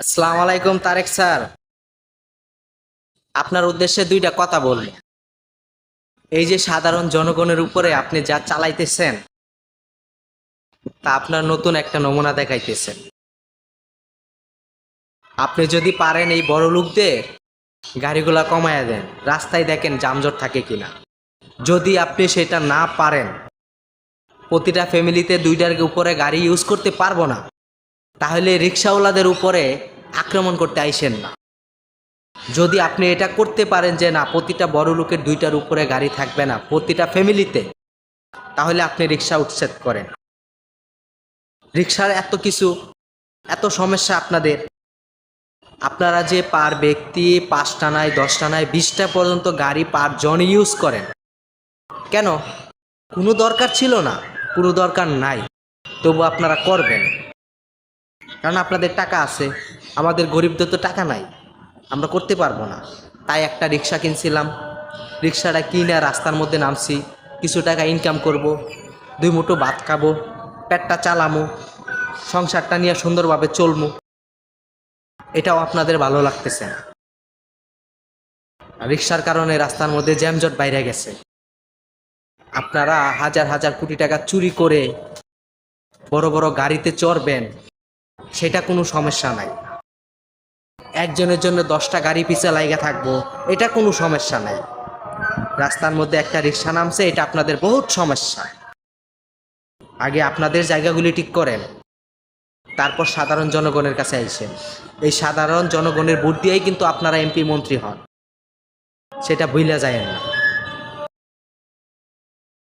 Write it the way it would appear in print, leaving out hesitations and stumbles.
আসসালামু আলাইকুম তারেক স্যার। আপনার উদ্দেশ্যে দুইটা কথা বলবো। এই যে সাধারণ জনগণের উপরে আপনি যা চালাইতেছেন তা আপনার নতুন একটা নমুনা দেখাইতেছেন। আপনি যদি পারেন এই বড় লোকদের গাড়িগুলা কমায়া দেন, রাস্তায় দেখেন যানজট থাকে কিনা। যদি আপনি সেটা না পারেন, প্রতিটা ফ্যামিলিতে দুইটার উপরে গাড়ি ইউজ করতে পারবো না, তাহলে রিক্সাওয়ালাদের উপরে আক্রমণ করতে আইসেন না। যদি আপনি এটা করতে পারেন যে না, প্রতিটা বড় লোকের দুইটার উপরে গাড়ি থাকবে না প্রতিটা ফ্যামিলিতে, তাহলে আপনি রিক্সা উচ্ছেদ করেন। রিক্সার এত কিছু, এত সমস্যা আপনাদের। আপনারা যে পার ব্যক্তি 5টা নয় 10টা নয় 20টা পর্যন্ত গাড়ি পার জন ইউজ করেন, কেন? কোনো দরকার ছিল না, কোনো দরকার নাই, তবু আপনারা করবেন কারণ আপনাদের টাকা আছে। আমাদের গরিবদের তো টাকা নাই, আমরা করতে পারবো না। তাই একটা রিক্সা কিনছিলাম, রিক্সাটা কিনে রাস্তার মধ্যে নামছি, কিছু টাকা ইনকাম করব, 2 মুঠো ভাত খাবো, পেটটা চালামো, সংসারটা নিয়ে সুন্দরভাবে চলমু। এটাও আপনাদের ভালো লাগতেছে না। রিক্সার কারণে রাস্তার মধ্যে জ্যামজট বাইরে গেছে। আপনারা হাজার হাজার কোটি টাকা চুরি করে বড় বড় গাড়িতে চড়বেন, সেটা কোনো সমস্যা নাই। একজনের জন্য 10টা গাড়ি পিছে লাইগা থাকবো, এটা কোনো সমস্যা নাই। রাস্তার মধ্যে একটা রিক্সা নামছে, এটা আপনাদের বহুত সমস্যা। আগে আপনাদের জায়গাগুলি ঠিক করেন, তারপর সাধারণ জনগণের কাছে আইসেন। এই সাধারণ জনগণের ভোট দিয়েই কিন্তু আপনারা এমপি মন্ত্রী হন, সেটা ভুইলা যায়েন না।